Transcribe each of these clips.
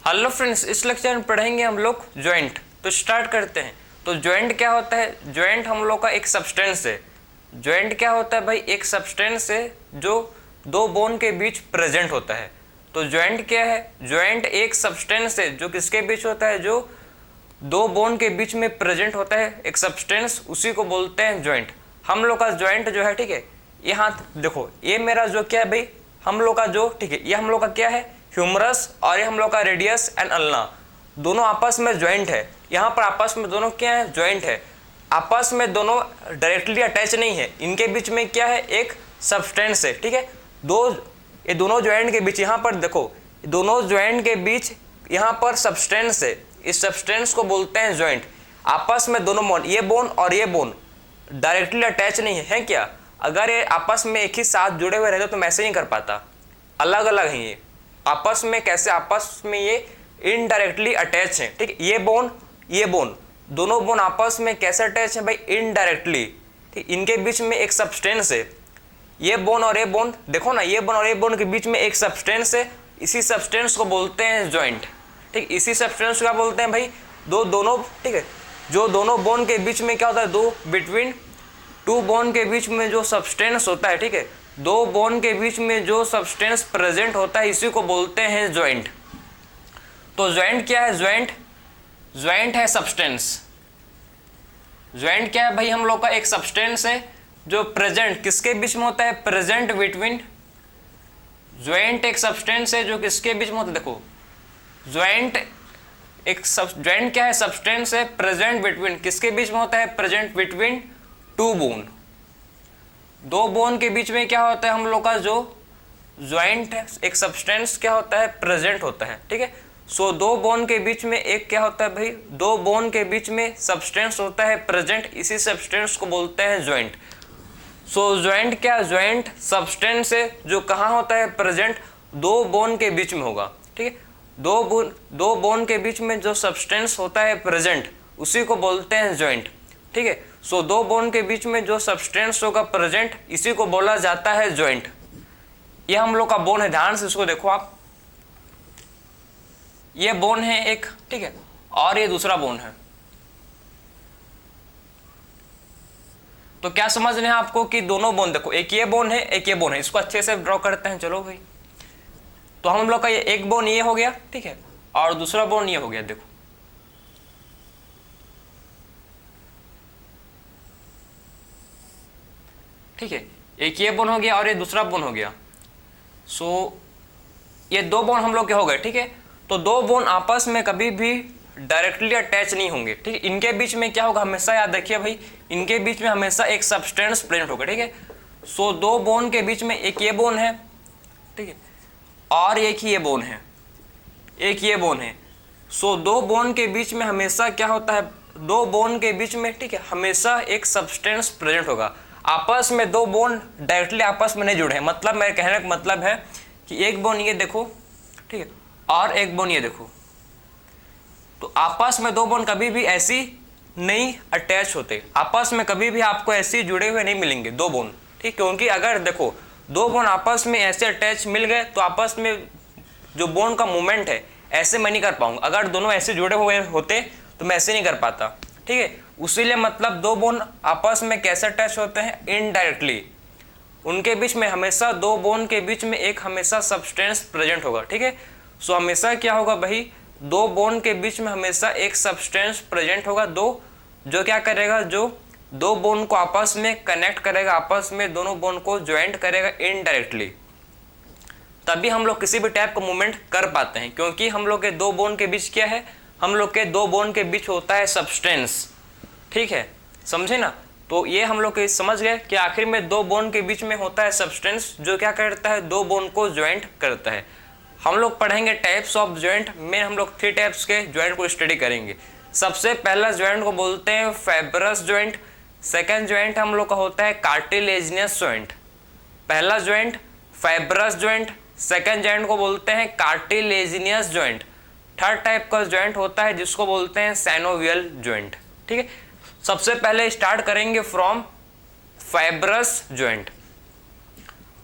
Hello friends, इस lecture में पढ़ेंगे हम लोग जॉइंट। तो स्टार्ट करते हैं। तो जॉइंट क्या होता है? जॉइंट हम लोग का एक सब्सटेंस है। जॉइंट क्या होता है भाई? एक सब्सटेंस है जो दो बोन के बीच प्रेजेंट होता है। तो जॉइंट क्या है? जॉइंट एक सब्सटेंस है जो किसके बीच होता है? जो दो बोन के बीच में प्रेजेंट होता है एक सब्सटेंस, उसी को बोलते हैं जॉइंट। हम लोग का जॉइंट जो है, ठीक है, यहाँ देखो, ये मेरा जो क्या है भाई, हम लोग का जो, ठीक है, ये हम लोग का क्या है? ह्यूमरस, और ये हम लोग का रेडियस एंड अल्ना, दोनों आपस में जॉइंट है। यहाँ पर आपस में दोनों क्या है? जॉइंट है। आपस में दोनों डायरेक्टली अटैच नहीं है, इनके बीच में क्या है? एक सब्सटेंस है, ठीक है। ये दोनों जॉइंट के बीच, यहाँ पर देखो, दोनों जॉइंट के बीच यहाँ पर सब्सटेंस है। इस सब्सटेंस को बोलते हैं जॉइंट। आपस में दोनों बोन, ये बोन और ये बोन डायरेक्टली अटैच नहीं है क्या? अगर ये आपस में एक ही साथ जुड़े हुए रहते तो मैं ऐसे नहीं कर पाता, अलग अलग हैं ये। आपस में कैसे? आपस में ये इनडायरेक्टली अटैच है, ठीक है। ये बोन दोनों बोन आपस में कैसे अटैच है भाई? इनडायरेक्टली, ठीक। इनके बीच में एक सब्सटेंस है। ये बोन और ये बोन, देखो ना, ये बोन और ये बोन के बीच में एक सब्सटेंस है। इसी सब्सटेंस को बोलते हैं जॉइंट, ठीक। इसी सब्सटेंस को क्या बोलते हैं भाई? दोनों, ठीक है, जो दोनों बोन के बीच में क्या होता है? बिटवीन टू बोन के बीच में जो सब्सटेंस होता है, ठीक है, दो बोन के बीच में जो सब्सटेंस प्रेजेंट होता है, इसी को बोलते हैं जॉइंट। तो जॉइंट क्या है? जॉइंट है सब्सटेंस। जॉइंट क्या है भाई? हम लोग का एक सब्सटेंस है जो प्रेजेंट किसके बीच में होता है? Present between. जॉइंट एक सब्सटेंस है जो किसके बीच में होता है? देखो, जॉइंट क्या है? सब्सटेंस है प्रेजेंट बिटवीन, किसके बीच में होता है? Present between two bone. दो बोन के बीच में क्या होता है? हम लोग का जो जॉइंट है, एक सब्सटेंस क्या होता है? प्रेजेंट होता है, ठीक है। सो दो बोन के बीच में एक क्या होता है भाई? दो बोन के बीच में सब्सटेंस होता है प्रेजेंट, इसी सब्सटेंस को बोलते हैं जॉइंट। सो जॉइंट क्या? जॉइंट सब्सटेंस है जो कहाँ होता है? प्रेजेंट, दो बोन के बीच में होगा, ठीक है। दो बोन के बीच में जो सब्सटेंस होता है प्रेजेंट, उसी को बोलते हैं जॉइंट, ठीक है। सो दो बोन के बीच में जो सब्सटेंस होगा प्रेजेंट, इसी को बोला जाता है जॉइंट। ये हम लोग का बोन है, ध्यान से इसको देखो आप। ये बोन है एक, ठीक है, और ये दूसरा बोन है। तो क्या समझने हैं आपको कि दोनों बोन, देखो, एक ये बोन है, एक ये बोन है। इसको अच्छे से ड्रॉ करते हैं, चलो भाई। तो हम लोग का ये एक बोन ये हो गया, ठीक है, और दूसरा बोन ये हो गया, देखो। ठीक है, एक ये बोन हो गया और ये दूसरा बोन हो गया। सो ये दो बोन हम लोग के हो गए, ठीक है। तो दो बोन आपस में कभी भी डायरेक्टली अटैच नहीं होंगे, ठीक है। इनके बीच में क्या होगा? हमेशा याद रखिए भाई, इनके बीच में हमेशा एक सब्सटेंस प्रेजेंट होगा, ठीक है। सो दो बोन के बीच में एक ये बोन है, ठीक है, और एक ही ये बोन है, एक ये बोन है। सो दो बोन के बीच में हमेशा क्या होता है? दो बोन के बीच में, ठीक है, हमेशा एक सब्सटेंस प्रेजेंट होगा। आपस में दो बोन डायरेक्टली आपस में नहीं जुड़े हैं। मतलब मेरे कहने का मतलब है कि एक बोन ये देखो, ठीक है, और एक बोन ये देखो, तो आपस में दो बोन कभी भी ऐसी नहीं अटैच होते। आपस में कभी भी आपको ऐसे जुड़े हुए नहीं मिलेंगे दो बोन, ठीक। क्योंकि अगर देखो, दो बोन आपस में ऐसे अटैच मिल गए तो आपस में जो बोन का मूवमेंट है ऐसे मैं नहीं कर पाऊंगा। अगर दोनों ऐसे जुड़े हुए होते तो मैं ऐसे नहीं कर पाता, ठीक है। उसीलिए मतलब दो बोन आपस में कैसे अटैच होते हैं? इनडायरेक्टली। उनके बीच में हमेशा, दो बोन के बीच में एक हमेशा सब्सटेंस प्रेजेंट होगा, ठीक है। सो हमेशा क्या होगा भाई? दो बोन के बीच में हमेशा एक सब्सटेंस प्रेजेंट होगा, जो क्या करेगा? जो दो बोन को आपस में कनेक्ट करेगा, आपस में दोनों बोन को ज्वाइंट करेगा इनडायरेक्टली। तभी हम लोग किसी भी टाइप का मूवमेंट कर पाते हैं, क्योंकि हम लोग के दो बोन के बीच क्या है? हम लोग के दो बोन के बीच होता है सब्सटेंस, ठीक है, समझे ना। तो ये हम लोग समझ गए कि आखिर में दो बोन के बीच में होता है सब्सटेंस, जो क्या करता है? दो बोन को ज्वाइंट करता है। हम लोग पढ़ेंगे टाइप्स ऑफ ज्वाइंट में, हम लोग 3 टाइप्स के ज्वाइंट को स्टडी करेंगे। सबसे पहला ज्वाइंट को बोलते हैं फाइब्रस ज्वाइंट। सेकंड ज्वाइंट हम लोग का होता है कार्टिलेजिनस ज्वाइंट। पहला joint fibrous joint, second joint को बोलते हैं कार्टिलेजिनस ज्वाइंट। थर्ड टाइप का ज्वाइंट होता है जिसको बोलते हैं साइनोवियल ज्वाइंट, ठीक है। सबसे पहले स्टार्ट करेंगे फ्रॉम फाइब्रस ज्वाइंट।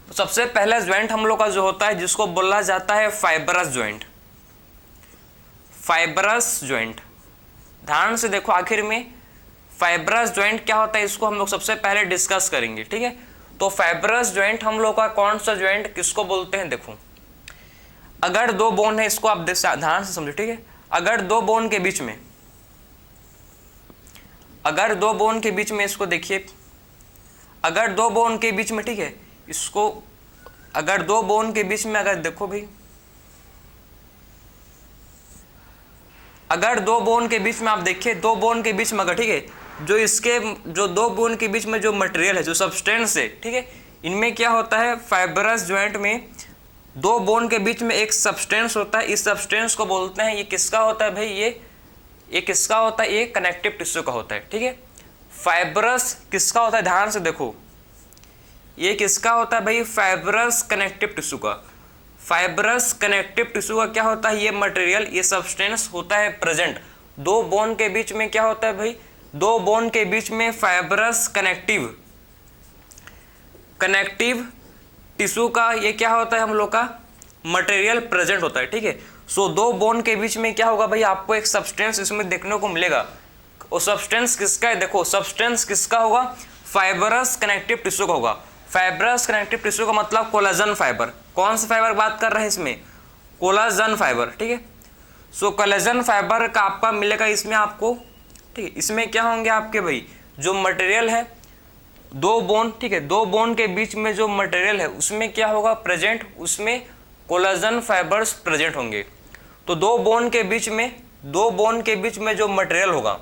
सबसे पहला ज्वाइंट हम लोग का जो होता है जिसको बोला जाता है फाइब्रस ज्वाइंट। Fibrous joint. ध्यान से देखो आखिर में फाइब्रस ज्वाइंट क्या होता है, इसको हम लोग सबसे पहले डिस्कस करेंगे, ठीक है। तो फाइब्रस ज्वाइंट हम लोग का कौन सा ज्वाइंट किसको बोलते हैं, देखो अगर दो बोन है, इसको आप ध्यान से समझो, ठीक है। अगर दो बोन के बीच में, अगर दो बोन के बीच में, इसको देखिए, अगर दो बोन के बीच में, ठीक है, इसको अगर दो बोन के बीच में, अगर देखो भाई, अगर दो बोन के बीच में आप देखिए, दो बोन के बीच में अगर, ठीक है, जो इसके जो दो बोन के बीच में जो मटेरियल है, जो सब्सटेंस है, ठीक है, इनमें क्या होता है, फाइब्रस ज्वाइंट में दो बोन के बीच में एक सब्सटेंस होता है। इस सब्सटेंस को बोलते हैं, ये किसका होता है भाई, ये किसका होता है, ये कनेक्टिव टिश्यू का होता है, ठीक है। फाइब्रस किसका होता है, ध्यान से देखो, ये किसका होता है भाई, फाइब्रस कनेक्टिव टिश्यू का। फाइब्रस कनेक्टिव टिश्यू का क्या होता है, ये मटेरियल, ये सब्सटेंस होता है प्रेजेंट दो बोन के बीच में। क्या होता है भाई, दो बोन के बीच में फाइब्रस कनेक्टिव टिश्यू का ये क्या होता है, हम लोग का मटेरियल प्रेजेंट होता है, ठीक है। सो दो बोन के बीच में क्या होगा भाई, आपको एक सब्सटेंस इसमें देखने को मिलेगा। वो सब्सटेंस किसका है, देखो सब्सटेंस किसका होगा, फाइब्रस कनेक्टिव टिश्यू का होगा। फाइब्रस कनेक्टिव टिश्यू का मतलब कोलाजन फाइबर। कौन सा फाइबर बात कर रहे हैं इसमें, कोलाजन फाइबर, ठीक है। सो कोलाजन फाइबर का आपका मिलेगा इसमें आपको, ठीक है। इसमें क्या होंगे आपके भाई, जो मटेरियल है दो बोन, ठीक है, दो बोन के बीच में जो मटेरियल है उसमें क्या होगा प्रेजेंट, उसमें कोलाजन फाइबर्स प्रेजेंट होंगे। तो दो बोन के बीच में, दो बोन के बीच में जो मटेरियल होगा,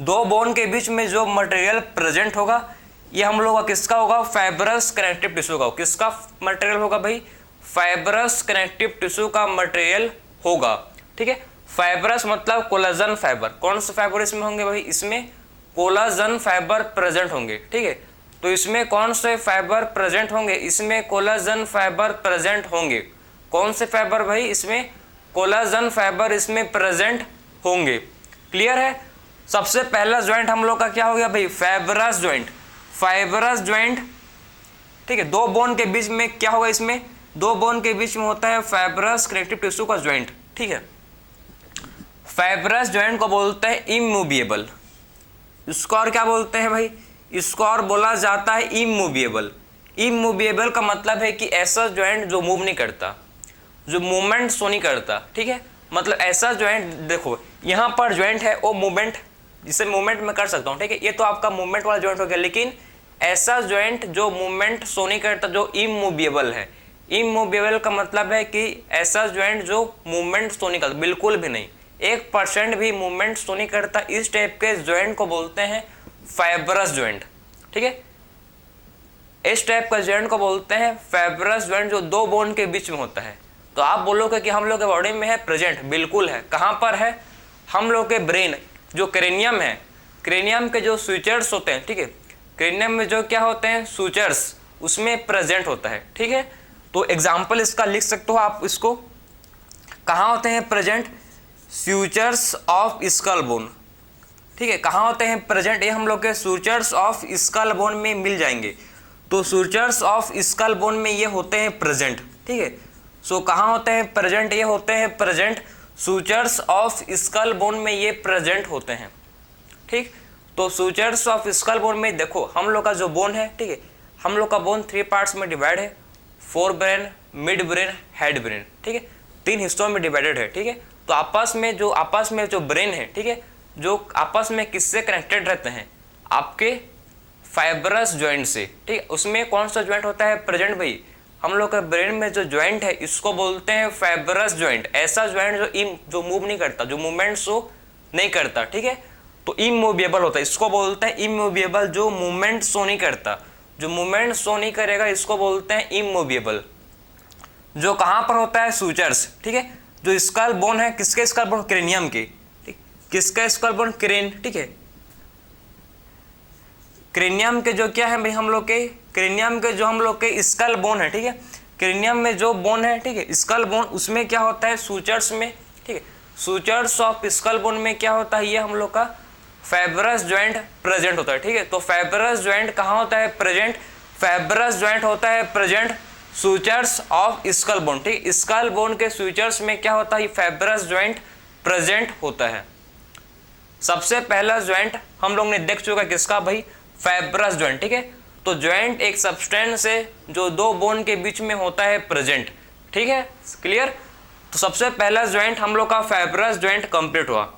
दो बोन के बीच में जो मटेरियल प्रेजेंट होगा, ये हम लोग का किसका होगा, फाइब्रस कनेक्टिव टिश्यू का। किसका मटेरियल होगा भाई, फाइब्रस कनेक्टिव टिश्यू का मटेरियल होगा, ठीक है। फाइब्रस मतलब कोलाजन फाइबर। कौन से फाइबर इसमें होंगे भाई, इसमें कोलाजन फाइबर प्रेजेंट होंगे, ठीक है। तो इसमें कौन से फाइबर प्रेजेंट होंगे, इसमें कोलाजन फाइबर प्रेजेंट होंगे। कौन से फाइबर भाई, इसमें कोलाजन फाइबर इसमें प्रेजेंट होंगे। क्लियर है। सबसे पहला ज्वाइंट हम लोग का क्या हो गया भाई, फाइब्रस ज्वाइंट। फाइब्रस ज्वाइंट, ठीक है, दो बोन के बीच में क्या होगा, इसमें दो बोन के बीच में होता है फाइब्रस कनेक्टिव टिश्यू का ज्वाइंट, ठीक है। फाइब्रस ज्वाइंट को बोलते हैं इमूवेबल। इसको और क्या बोलते हैं भाई, इसको और बोला जाता है इमूवेबल। इमूवेबल का मतलब है कि ऐसा ज्वाइंट जो मूव नहीं करता, जो मूवमेंट शो नहीं करता, ठीक है। मतलब ऐसा ज्वाइंट, देखो यहाँ पर ज्वाइंट है, वो मूवमेंट, जिसे मूवमेंट में कर सकता हूँ, ठीक है, ये तो आपका मूवमेंट वाला ज्वाइंट हो गया। लेकिन ऐसा ज्वाइंट जो मूवमेंट शो नहीं करता, जो इमूवेबल है। इमूवेबल का मतलब है कि ऐसा ज्वाइंट जो मूवमेंट शो नहीं करता, बिल्कुल भी नहीं, 1% भी मूवमेंट शो नहीं करता, इस टाइप के ज्वाइंट को बोलते हैं फाइब्रस ज्वाइंट, ठीक है। इस टाइप का ज्वाइंट को बोलते हैं फाइब्रस ज्वाइंट, जो दो बोन के बीच में होता है। तो आप बोलोगे कि हम लोग के बॉडी में है, प्रेजेंट, बिल्कुल है। कहाँ पर है, हम लोग के ब्रेन, जो क्रेनियम है, क्रेनियम के जो सूचर्स होते हैं, ठीक है, क्रेनियम में जो क्या होते हैं सूचर्स, उसमें प्रेजेंट होता है, ठीक है। तो एग्जाम्पल इसका लिख सकते हो आप, इसको कहाँ होते हैं present, sutures of skull bone, ठीक है। कहाँ होते हैं प्रेजेंट, ये हम लोग के सूचर्स ऑफ स्कल बोन में मिल जाएंगे। तो सूचर्स ऑफ स्कल बोन में ये होते हैं प्रेजेंट, ठीक है। सो कहाँ होते हैं प्रेजेंट, ये होते हैं present sutures of skull bone में, ये प्रेजेंट होते हैं, ठीक। तो सूचर्स ऑफ स्कल बोन में देखो, हम लोग का जो बोन है, ठीक है, हम लोग का बोन 3 पार्ट्स में डिवाइड है, fore brain, mid brain, head brain, ठीक है, 3 हिस्सों में डिवाइडेड है, ठीक है। तो आपस में जो ब्रेन है, ठीक है, जो आपस में किससे कनेक्टेड रहते हैं, आपके फाइब्रस ज्वाइंट से, ठीक है। उसमें कौन सा ज्वाइंट होता है प्रेजेंट भाई, हम लोग के ब्रेन में जो ज्वाइंट है इसको बोलते हैं फाइब्रस ज्वाइंट। ऐसा ज्वाइंट जो मूव नहीं करता, जो मूवमेंट शो नहीं करता, ठीक है। तो इमूवेबल होता है, इसको बोलते हैं इमूवेबल, जो मूवमेंट शो नहीं करता, जो मूवमेंट शो नहीं करेगा इसको बोलते हैं इमूवेबल। जो कहाँ पर होता है सूचर्स, ठीक है। जो स्कल बोन है, किसके स्कल बोन, क्रेनियम के, ठीक, किसका स्कल बोन, क्रेन, ठीक है। क्रेनियम के जो क्या है भाई, हम लोग के क्रेनियम के जो हम लोग के स्कल बोन है, ठीक है, क्रेनियम में जो बोन है, ठीक है, स्कल बोन, उसमें क्या होता है सूचर्स में, ठीक है, सूचर्स ऑफ स्कल बोन में क्या होता है, ये हम लोग का फाइब्रस ज्वाइंट प्रेजेंट होता है, ठीक है। तो फाइब्रस ज्वाइंट कहाँ होता है प्रेजेंट, फाइब्रस ज्वाइंट होता है present sutures of skull bone, ठीक, स्कल बोन के सूचर्स में क्या होता है, फाइब्रस ज्वाइंट प्रेजेंट होता है। सबसे पहला ज्वाइंट हम लोग ने देख चुका किसका भाई, फाइब्रस ज्वाइंट, ठीक है। तो ज्वाइंट एक सब्सटेंस है जो दो बोन के बीच में होता है प्रेजेंट, ठीक है, क्लियर। तो सबसे पहला ज्वाइंट हम लोग का फाइब्रस ज्वाइंट कंप्लीट हुआ।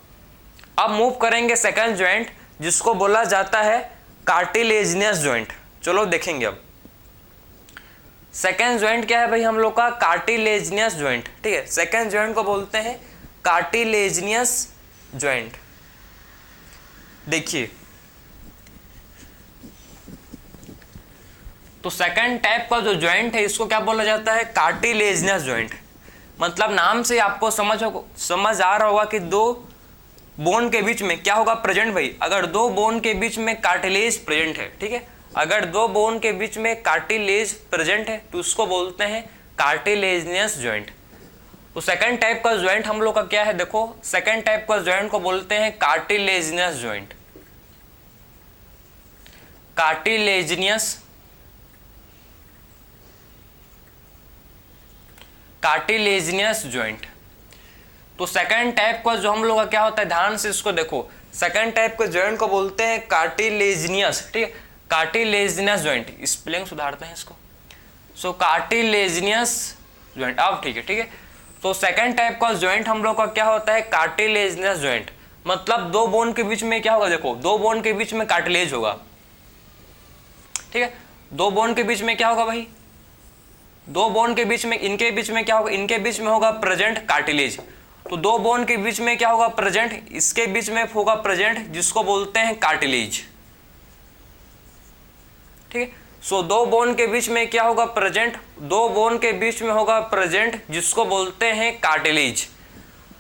अब मूव करेंगे सेकंड ज्वाइंट जिसको बोला जाता है कार्टिलेजिनियस ज्वाइंट। चलो देखेंगे अब सेकंड ज्वाइंट क्या है भाई हम लोग का, कार्टिलेजिनियस ज्वाइंट, ठीक है। सेकंड ज्वाइंट को बोलते हैं कार्टिलेजिनियस ज्वाइंट। देखिए तो सेकंड टाइप का जो ज्वाइंट है इसको क्या बोला जाता है, कार्टिलेजिनियस ज्वाइंट। मतलब नाम से आपको समझ आ रहा होगा कि दो बोन के बीच में क्या होगा प्रेजेंट भाई। अगर दो बोन के बीच में कार्टिलेज प्रेजेंट है, ठीक है, अगर दो बोन के बीच में कार्टिलेज प्रेजेंट है तो उसको बोलते हैं कार्टिलेजिनियस ज्वाइंट। तो सेकंड टाइप का ज्वाइंट हम लोग का क्या है, देखो सेकंड टाइप का ज्वाइंट को बोलते हैं कार्टिलेजिनियस ज्वाइंट। Cartilaginous joint. तो सेकंड टाइप का जो हम लोग का क्या होता है, ध्यान से इसको देखो, सेकंड टाइप के ज्वाइंट को बोलते हैं कार्टिलेजिनियस, ठीक है, कार्टिलेजिनियस ज्वाइंट। स्पेलिंग सुधारते हैं इसको। सो कार्टिलेजिनियस ज्वाइंट, अब ठीक है, ठीक है। तो सेकंड टाइप का ज्वाइंट हम लोग का क्या होता है, कार्टिलेजिनियस ज्वाइंट। मतलब दो बोन के बीच में क्या होगा, देखो दो बोन के बीच में कार्टिलेज होगा, ठीक है। दो बोन के बीच में क्या होगा भाई, दो बोन के बीच में, इनके बीच में क्या होगा, इनके बीच में होगा प्रेजेंट कार्टिलेज। तो दो बोन के बीच में क्या होगा प्रेजेंट, इसके बीच में होगा प्रेजेंट जिसको बोलते हैं कार्टिलेज, ठीक है। सो दो बोन के बीच में क्या होगा प्रेजेंट, दो बोन के बीच में होगा प्रेजेंट जिसको बोलते हैं कार्टिलेज।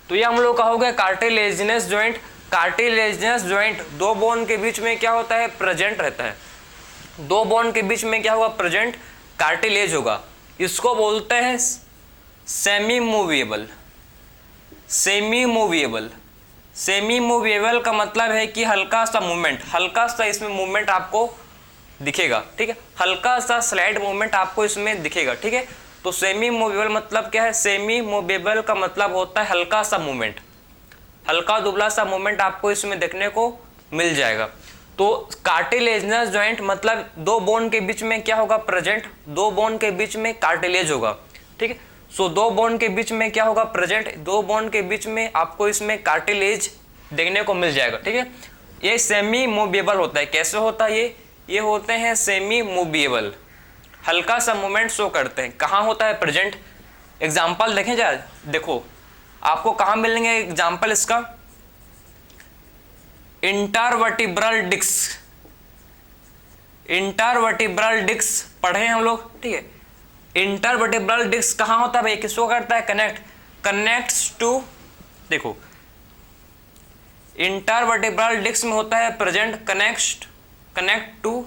तो ये हम लोग का हो गया कार्टिलेजिनस ज्वाइंट। कार्टिलेजिनस ज्वाइंट दो बोन के बीच में क्या होता है, प्रेजेंट रहता है। दो बोन के बीच में क्या होगा प्रेजेंट, कार्टिलेज होगा। इसको बोलते हैं semi movable. Semi movable, semi movable का मतलब है कि हल्का सा मूवमेंट, हल्का सा इसमें मूवमेंट आपको दिखेगा, ठीक है, हल्का सा स्लाइड मूवमेंट आपको इसमें दिखेगा, ठीक है। तो सेमी मूवेबल मतलब क्या है, सेमी मूवेबल का मतलब होता है हल्का सा मूवमेंट, हल्का दुबला सा मूवमेंट आपको इसमें देखने को मिल जाएगा। तो कार्टिलेजिनस ज्वाइंट मतलब दो बोन के बीच में क्या होगा प्रेजेंट, दो बोन के बीच में कार्टिलेज होगा, ठीक है। सो दो बोन के बीच में क्या होगा प्रेजेंट, दो बोन के बीच में आपको इसमें कार्टिलेज देखने को मिल जाएगा, ठीक है। ये सेमी मूवेबल होता है। कैसे होता है ये होते हैं सेमी मूवेबल, हल्का सा मूवमेंट शो करते हैं। कहाँ होता है प्रेजेंट, एग्जाम्पल देखें जाए, देखो आपको कहाँ मिलेंगे एग्जाम्पल इसका, इंटरवर्टिब्रल डिस्क, इंटरवर्टिब्रल डिस्क पढ़े हैं हम लोग, ठीक है। इंटरवर्टिब्रल डिस्क कहाँ होता है भाई, किसको करता है, कनेक्ट, कनेक्ट्स टू, देखो इंटरवर्टिब्रल डिस्क में होता है present, connect to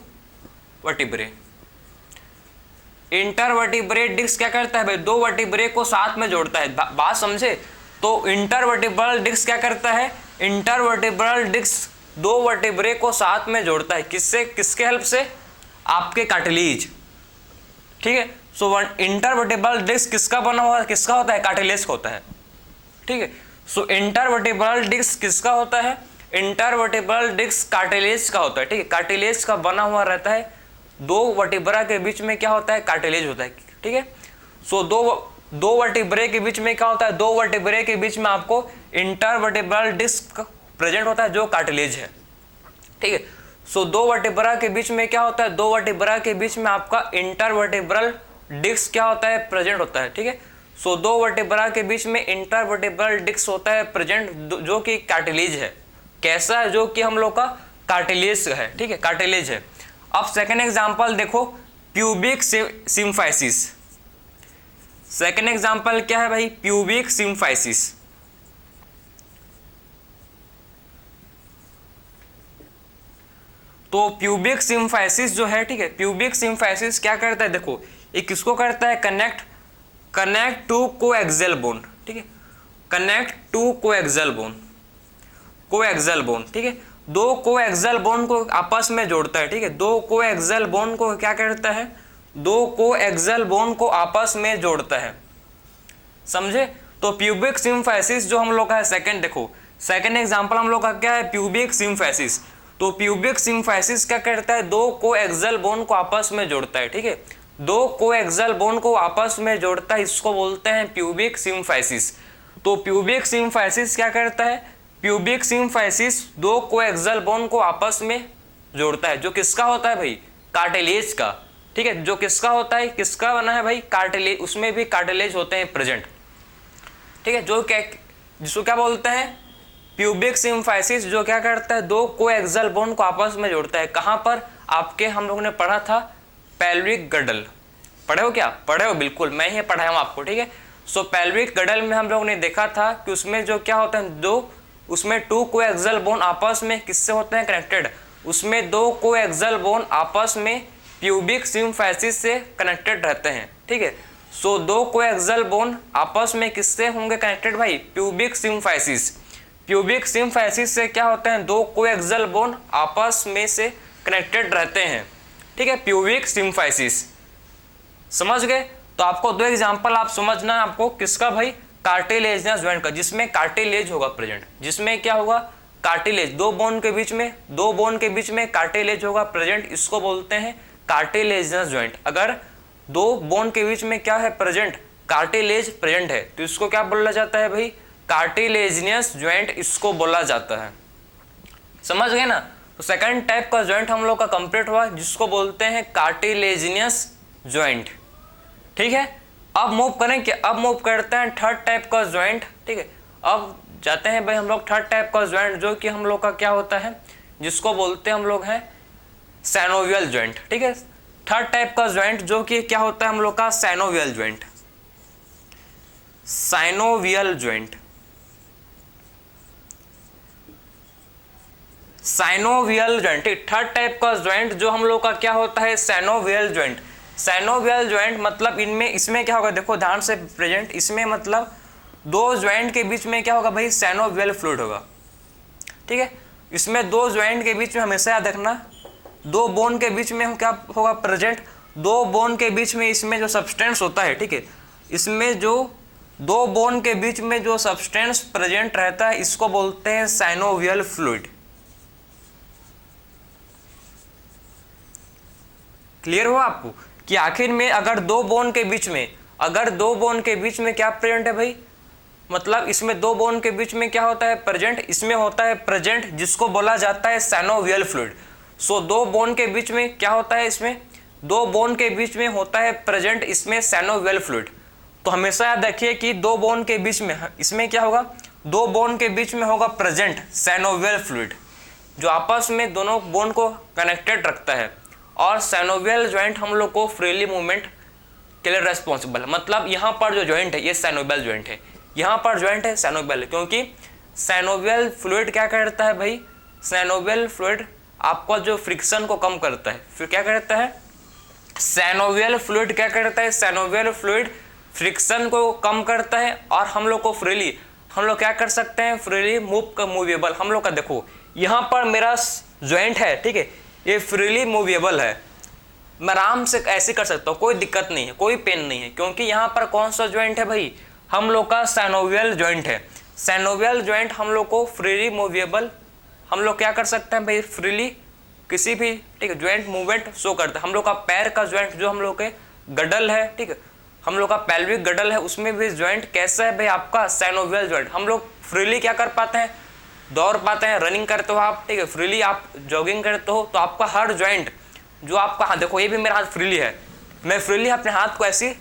vertebrae. Intervertebral disc क्या करता है भाई, दो वर्टिब्रे को साथ में जोड़ता है। बात समझे, तो इंटरवर्टिब्रल डिस्क क्या करता है, इंटरवर्टिब्रल डिस्क दो वर्टिब्रे को साथ में जोड़ता है। किससे, किसके हेल्प से, आपके कार्टिलेज, ठीक है। सो इंटरवर्टिब्रल डिस्क किसका बना हुआ है, किसका होता है, कार्टिलेज का होता है, ठीक है। सो इंटरवर्टिब्रल डिस्क किसका होता है, इंटरवर्टिब्रल डिस्क कार्टिलेज का होता है, ठीक है। कार्टिलेज का बना हुआ रहता है, दो वर्टिब्रा के बीच में क्या होता है, कार्टिलेज होता है, ठीक है। सो दो वर्टिब्रे के बीच में क्या होता है, दो वर्टिब्रे के बीच में आपको इंटरवर्टिब्रल डिस्क प्रेजेंट होता है जो कार्टिलेज है, ठीक है। सो दो वर्टिब्रा के बीच में क्या होता है, दो वर्टिब्रा के बीच में आपका इंटरवर्टिब्रल डिस्क क्या होता है, प्रेजेंट होता है, ठीक है। सो दो वर्टिब्रा के बीच में इंटरवर्टिब्रल डिस्क होता है प्रेजेंट जो कि कार्टिलेज है। कैसा है, जो कि हम लोग का कार्टिलेज है, ठीक है, कार्टिलेज है। अब सेकेंड एग्जांपल देखो, प्यूबिक सिम्फाइसिस। सेकेंड एग्जांपल क्या है भाई, प्यूबिक सिम्फाइसिस। तो प्यूबिक सिम्फाइसिस जो है, ठीक है, प्यूबिक सिम्फाइसिस क्या करता है, देखो ये किसको करता है, कनेक्ट टू कोएक्सियल बोन, ठीक है, कनेक्ट टू कोएक्सियल बोन, ठीक है। दो कोएक्सियल बोन को आपस में जोड़ता है, ठीक है। दो कोएक्सियल बोन को क्या करता है, दो कोएक्सियल बोन को आपस में जोड़ता है, समझे। तो प्यूबिक सिम्फाइसिस जो हम लोग का है सेकंड, देखो सेकंड एग्जांपल हम लोग का क्या है, प्यूबिक सिम्फाइसिस। तो प्यूबिक सिम्फाइसिस क्या करता है, दो कोएक्सियल बोन को आपस में जोड़ता है, ठीक है, दो कोएक्सियल बोन को आपस में जोड़ता है, इसको बोलते हैं प्यूबिक सिम्फाइसिस। तो प्यूबिक सिम्फाइसिस क्या करता है, प्यूबिक सिम्फाइसिस दो कोएक्सियल बोन को आपस में जोड़ता है, जो किसका होता है भाई, कार्टिलेज का, ठीक है, जो किसका होता है, किसका बना है भाई, कार्टिलेज, उसमें भी कार्टिलेज होते हैं प्रेजेंट, ठीक है, जो क्या, जिसको क्या बोलते हैं, प्यूबिक सिम्फाइसिस, जो क्या करता है, दो कोएक्सियल बोन को आपस में जोड़ता है। कहां पर, आपके हम लोगों ने पढ़ा था पेल्विक गडल, पढ़े हो क्या, पढ़े हो, बिल्कुल मैं ही पढ़ाया हूं आपको, ठीक है। सो पेल्विक गडल में हम लोगों ने देखा था कि उसमें जो क्या होता है, दो, उसमें टू कोएक्सियल बोन आपस में किससे होते हैं, कनेक्टेड, उसमें दो कोएक्सियल बोन आपस में प्यूबिक सिम्फाइसिस से कनेक्टेड रहते हैं, ठीक है। सो दो कोएक्सियल बोन आपस में किससे होंगे कनेक्टेड भाई, प्यूबिक सिम्फाइसिस। प्यूबिक सिम्फाइसिस से क्या होते हैं, दो कोएक्सियल बोन आपस में से कनेक्टेड रहते हैं, ठीक है, प्यूबिक सिम्फाइसिस, समझ गए। तो आपको दो एग्जांपल आप समझना है आपको, किसका भाई, कार्टिलेजिनस जॉइंट का, जिसमें कार्टिलेज होगा प्रेजेंट, जिसमें क्या होगा, कार्टिलेज, दो बोन के बीच में, दो बोन के बीच में कार्टिलेज होगा प्रेजेंट, इसको बोलते हैं कार्टिलेजिनस जॉइंट। अगर दो बोन के बीच में क्या है प्रेजेंट, कार्टिलेज प्रेजेंट है, तो इसको क्या बोला जाता है भाई, कार्टिलेजिनस जॉइंट इसको बोला जाता है, समझ गए ना। तो सेकंड टाइप का जॉइंट हम लोग का कंप्लीट हुआ, जिसको बोलते हैं कार्टिलेजिनस जॉइंट, ठीक है। अब मूव करें कि, अब मूव करते हैं थर्ड टाइप का जॉइंट, ठीक है। अब जाते हैं भाई हम लोग थर्ड टाइप का जॉइंट, जो कि हम लोग का क्या होता है, जिसको बोलते हैं हम लोग हैं साइनोवियल जॉइंट, ठीक है। थर्ड टाइप का जॉइंट जो कि क्या होता है हम लोग का, synovial joint, synovial joint, synovial joint, third type का जॉइंट जो हम लोग का क्या होता है, साइनोवियल जॉइंट। साइनोवियल जॉइंट मतलब इनमें, इसमें क्या होगा, देखो ध्यान से प्रेजेंट, इसमें मतलब दो जॉइंट के बीच में क्या होगा भाई, साइनोवियल फ्लूइड होगा, ठीक है। इसमें दो जॉइंट के बीच में हमेशा याद रखना, दो बोन के बीच में क्या होगा प्रेजेंट, दो बोन के बीच में इसमें जो सब्सटेंस होता है, ठीक है, इसमें जो दो बोन के बीच में जो सब्सटेंस प्रेजेंट रहता है, इसको बोलते हैं साइनोवियल फ्लूइड। क्लियर हुआ आपको कि आखिर में अगर दो बोन के बीच में, अगर दो बोन के बीच में क्या प्रेजेंट है भाई, मतलब इसमें दो बोन के बीच में क्या होता है प्रेजेंट, इसमें होता है प्रेजेंट, जिसको बोला जाता है साइनोवियल फ्लूइड। सो दो बोन के बीच में क्या होता है, इसमें दो बोन के बीच में होता है प्रेजेंट, इसमें साइनोवियल फ्लूइड। तो हमेशा याद रखिए कि दो बोन के बीच में, इसमें क्या होगा, दो बोन के बीच में होगा प्रेजेंट साइनोवियल फ्लूइड, जो आपस में दोनों बोन को कनेक्टेड रखता है। और साइनोवियल जॉइंट हम लोग को फ्रीली मूवमेंट के लिए रेस्पॉन्सिबल है, मतलब यहाँ पर जो जॉइंट है ये साइनोवियल जॉइंट है, यहाँ पर जॉइंट है साइनोवियल, क्योंकि साइनोवियल फ्लूइड क्या करता है भाई, साइनोवियल फ्लूइड आपका जो फ्रिक्शन को कम करता है, फिर क्या करता है, साइनोवियल फ्लूइड क्या करता है, साइनोवियल फ्लूइड फ्रिक्शन को कम करता है, और हम लोग को फ्रीली, हम लोग क्या कर सकते हैं, फ्रीली मूवेबल, हम लोग का देखो यहाँ पर मेरा जॉइंट है, ठीक है, ये फ्रीली मूवेबल है, मैं आराम से ऐसे कर सकता हूँ, कोई दिक्कत नहीं है, कोई पेन नहीं है, क्योंकि यहाँ पर कौन सा जॉइंट है भाई, हम लोग का साइनोवियल जॉइंट है। साइनोवियल जॉइंट हम लोग को फ्रीली मूवेबल, हम लोग क्या कर सकते हैं भाई, फ्रीली किसी भी, ठीक है, जॉइंट मूवमेंट शो करता है। हम लोग का पैर का जॉइंट जो हम लोग के गडल है, ठीक है, हम लोग का पेल्विक गडल है, उसमें भी जॉइंट कैसा है भाई आपका, साइनोवियल जॉइंट। हम लोग फ्रीली क्या कर पाते हैं, दौड़ पाते हैं, रनिंग करते हो आप, ठीक है, फ्रीली आप जॉगिंग करते हो, तो आपका हर जॉइंट जो आपका हाथ, देखो ये भी मेरा हाथ फ्रीली है, मैं फ्रीली अपने हाथ को ऐसे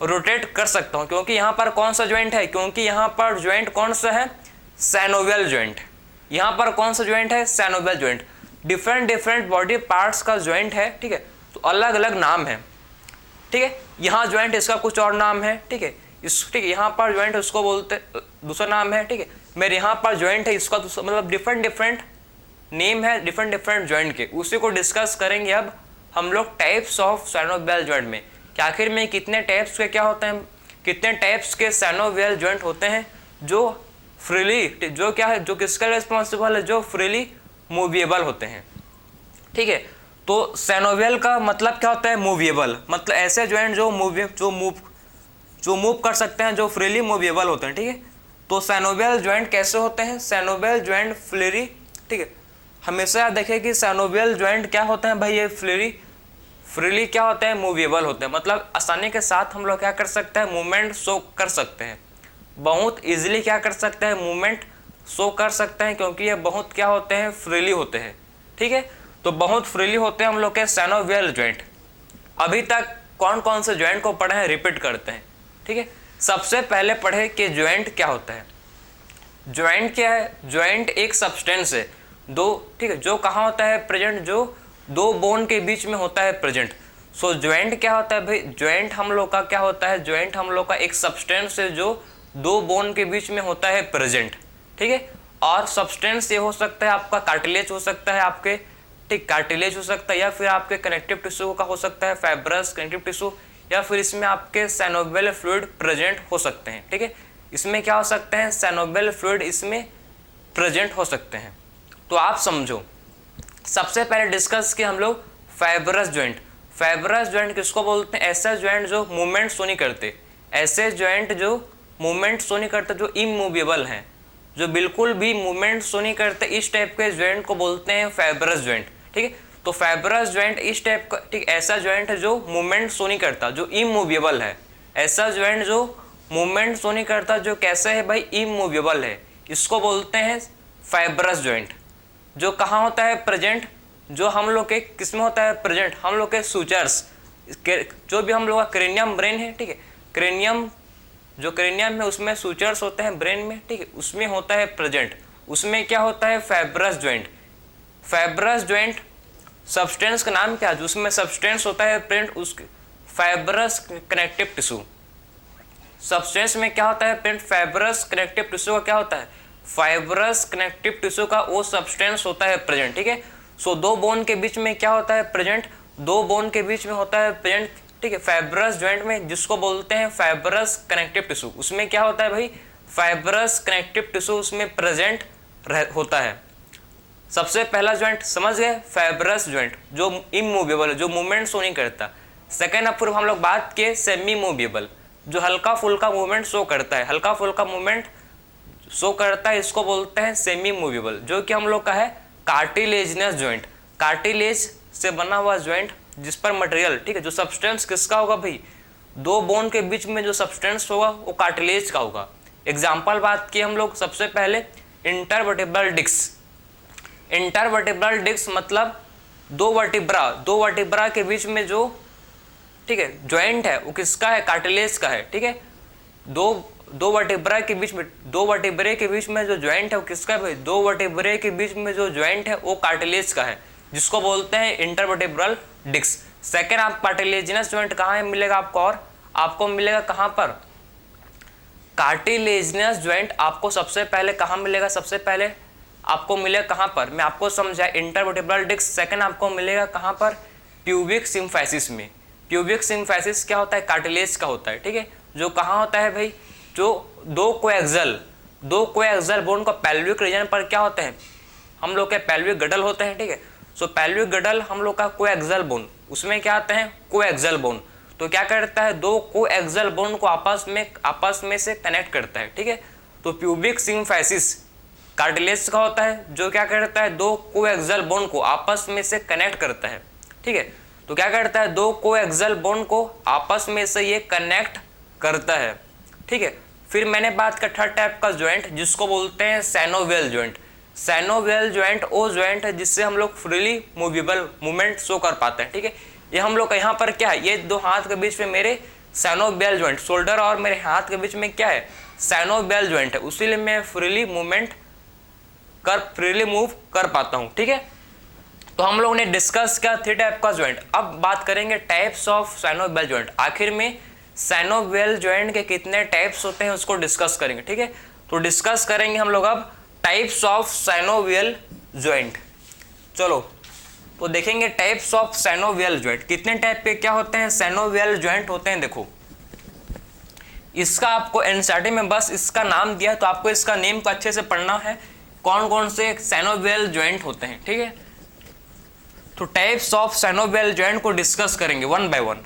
रोटेट कर सकता हूँ, क्योंकि यहाँ पर कौन सा जॉइंट है, क्योंकि यहाँ पर जॉइंट कौन सा है, साइनोवियल जॉइंट। यहाँ पर कौन सा जॉइंट है, synovial joint. Different different body parts का जॉइंट है, ठीक है, तो अलग अलग नाम है, ठीक है। यहाँ जॉइंट इसका कुछ और नाम है, ठीक है, इस, ठीक है, यहाँ पर जॉइंट उसको बोलते दूसरा नाम है, ठीक है, मेरे यहाँ पर जॉइंट है इसका दूसरा, मतलब डिफरेंट डिफरेंट नेम है डिफरेंट डिफरेंट जॉइंट के, उसी को डिस्कस करेंगे अब हम लोग टाइप्स ऑफ साइनोवियल जॉइंट में, कि आखिर में कितने टाइप्स के क्या होते हैं, कितने टाइप्स के साइनोवियल जॉइंट होते हैं, जो फ्रीली, जो क्या है, जो किसका रिस्पॉन्सिबल है, जो फ्रीली मूवेबल होते हैं, ठीक है। तो साइनोवियल का मतलब क्या होता है, मूवेबल, मतलब ऐसे जॉइंट जो मूव जो मूव कर सकते हैं, जो फ्रीली मूवेबल होते हैं, ठीक है। तो साइनोवियल जॉइंट कैसे होते हैं, साइनोवियल जॉइंट फ्रीली, ठीक है, हमेशा याद रखिए कि साइनोवियल जॉइंट क्या होते हैं भाई, ये फ्रीली क्या होते हैं, मूवेबल होते हैं, मतलब आसानी के साथ हम लोग क्या कर सकते हैं, मूवमेंट शो कर सकते हैं, बहुत इजीली क्या कर सकते हैं, मूवमेंट शो कर सकते हैं, क्योंकि ये बहुत क्या होते हैं, फ्रीली होते हैं, ठीक है। तो बहुत फ्रीली होते हैं हम लोग के साइनोवियल जॉइंट। अभी तक कौन कौन से जॉइंट को पढ़े हैं, रिपीट करते हैं, ठीक है। सबसे पहले पढ़े कि जॉइंट क्या होता है। जॉइंट क्या है, जॉइंट एक सब्सटेंस है, दो, ठीक है, जो कहाँ होता है प्रेजेंट, जो दो बोन के बीच में होता है प्रेजेंट। सो जॉइंट क्या होता है भाई, जॉइंट हम लोग का क्या होता है, जॉइंट हम लोग का एक सब्सटेंस है जो दो बोन के बीच में होता है प्रेजेंट, ठीक है। और सब्सटेंस ये हो सकता है आपका कार्टिलेज हो सकता है आपके, ठीक, कार्टिलेज हो सकता है, या फिर आपके कनेक्टिव टिश्यू का हो सकता है, फाइब्रस कनेक्टिव टिश्यू, या फिर इसमें आपके साइनोवियल फ्लूइड प्रेजेंट हो सकते हैं, ठीक है। इसमें क्या हो सकते हैं, साइनोवियल फ्लूइड इसमें प्रेजेंट हो सकते हैं। तो आप समझो, सबसे पहले डिस्कस किया हम लोग फाइब्रस जॉइंट। फाइब्रस जॉइंट किसको बोलते हैं, ऐसे जॉइंट जो मूवमेंट शो नहीं करते, ऐसे जॉइंट जो मूवमेंट शो नहीं करते, जो इमूवेबल हैं, जो बिल्कुल भी मूवमेंट शो नहीं करते, इस टाइप के जॉइंट को बोलते हैं फाइब्रस जॉइंट, ठीक है। तो फाइब्रस जॉइंट इस टाइप का, ठीक, ऐसा जॉइंट है जो मूवमेंट शो नहीं करता, जो इमूवेबल है, ऐसा जॉइंट जो मूवमेंट शो नहीं करता, जो कैसे है भाई, इमूवेबल है, इसको बोलते हैं फाइब्रस जॉइंट। जो कहाँ होता है प्रेजेंट, जो हम लोग के किस में होता है प्रेजेंट, हम लोग के सूचर्स, जो भी हम लोग का क्रेनियम ब्रेन है, ठीक है, क्रेनियम, जो क्रेनियम है उसमें सूचर्स होते हैं ब्रेन में, ठीक है, उसमें होता है प्रेजेंट, उसमें क्या होता है fibrous joint. Fibrous joint substance का नाम क्या है, उसमें सब्सटेंस होता है प्रेजेंट, उसके फाइब्रस कनेक्टिव टिश्यू। सब्सटेंस में क्या होता है प्रेजेंट, फाइब्रस कनेक्टिव टिश्यू का क्या होता है, फाइब्रस कनेक्टिव टिश्यू का वो सब्सटेंस होता है प्रेजेंट, ठीक है। सो दो बोन के बीच में क्या होता है प्रेजेंट, दो बोन के बीच में होता है प्रेजेंट, ठीक है, फाइब्रस जॉइंट में, जिसको बोलते हैं फाइब्रस कनेक्टिव टिश्यू। उसमें क्या होता है भाई, फाइब्रस कनेक्टिव टिश्यू उसमें प्रेजेंट होता है। सबसे पहला जॉइंट समझ गए, फाइब्रस जॉइंट, जो इमूवेबल है, जो मूवमेंट शो नहीं करता। सेकेंड अब फिर हम लोग बात किए सेमी मूवेबल, जो हल्का फुल्का मूवमेंट शो करता है, हल्का फुल्का मूवमेंट शो करता है, इसको बोलते हैं सेमी मूवेबल, जो कि हम लोग का है कार्टिलेजिनस जॉइंट। कार्टिलेज से बना हुआ जॉइंट, जिस पर मटेरियल, ठीक है, जो सब्सटेंस किसका होगा भाई, दो बोन के बीच में जो सब्सटेंस होगा वो कार्टिलेज का होगा। एग्जाम्पल बात की हम लोग सबसे पहले इंटरवर्टिब्रल डिस्क। इंटरवर्टिब्रल डिस्क मतलब दो वर्टिब्रा के बीच में जो, ठीक है, जॉइंट है वो किसका है, कार्टिलेज का है, ठीक है। दो वर्टिब्रा के बीच में, दो वर्टिब्रे के बीच में जो जॉइंट है वो किसका है भाई, दो वर्टिब्रे के बीच में जो जॉइंट है वो कार्टिलेज का है, जिसको बोलते हैं इंटरवर्टिब्रल डिस्क। सेकेंड, आप कार्टिलेजिनस जॉइंट कहाँ है मिलेगा आपको, और आपको मिलेगा कहाँ पर, कार्टिलेजिनस जॉइंट आपको सबसे पहले कहाँ मिलेगा, सबसे पहले आपको मिलेगा कहाँ पर, मैं आपको समझाया, इंटरवर्टिब्रल डिस्क। सेकेंड आपको मिलेगा कहाँ पर, प्यूबिक सिम्फाइसिस में। प्यूबिक सिम्फाइसिस क्या होता है, कार्टिलेज का होता है, ठीक है, जो कहाँ होता है भाई, जो दो कोएक्सियल बोन का पेल्विक रीजन पर क्या होते हैं, हम लोग के पेल्विक गडल होते हैं, ठीक है। सो पेल्विक गडल हम लोग का कोएक्सियल बोन, उसमें क्या आते हैं कोएक्सियल बोन, तो क्या करता है, दो कोएक्सियल बोन को आपस में से कनेक्ट करता है, ठीक है। तो प्यूबिक सिम्फाइसिस कार्टिलेज का होता है, जो क्या करता है, दो कोएक्सियल बोन को आपस में से कनेक्ट करता है, ठीक है। तो क्या करता है, दो कोएक्सियल बोन को आपस में से ये कनेक्ट करता है, ठीक है। फिर मैंने बात कर थर्ड टाइप का जॉइंट, जिसको बोलते हैं साइनोवियल जॉइंट। साइनोवियल जॉइंट वो जॉइंट है जिससे हम लोग फ्रीली मूवेबल मूवमेंट शो कर पाते हैं, ठीक है। ये हम लोग का यहाँ पर क्या है, ये दो हाथ के बीच में मेरे साइनोवियल जॉइंट, शोल्डर और मेरे हाथ के बीच में क्या है, साइनोवियल जॉइंट है, उसीलिए मैं फ्रीली मूव कर पाता हूँ, ठीक है। तो हम लोग ने डिस्कस किया थ्री टाइप का जॉइंट। अब बात करेंगे टाइप्स ऑफ साइनोवियल जॉइंट। आखिर में साइनोवियल जॉइंट के कितने टाइप्स होते हैं उसको डिस्कस करेंगे, ठीक है। तो डिस्कस करेंगे हम लोग अब टाइप्स ऑफ साइनोवियल जॉइंट। चलो तो देखेंगे टाइप्स ऑफ साइनोवियल जॉइंट, कितने टाइप के क्या होते हैं साइनोवियल जॉइंट होते हैं। देखो इसका आपको एनसीईआरटी में बस इसका नाम दिया, तो आपको इसका नेम को अच्छे से पढ़ना है, कौन कौन से साइनोवियल जॉइंट होते हैं, ठीक है। तो टाइप्स ऑफ साइनोवियल जॉइंट को डिस्कस करेंगे one by one.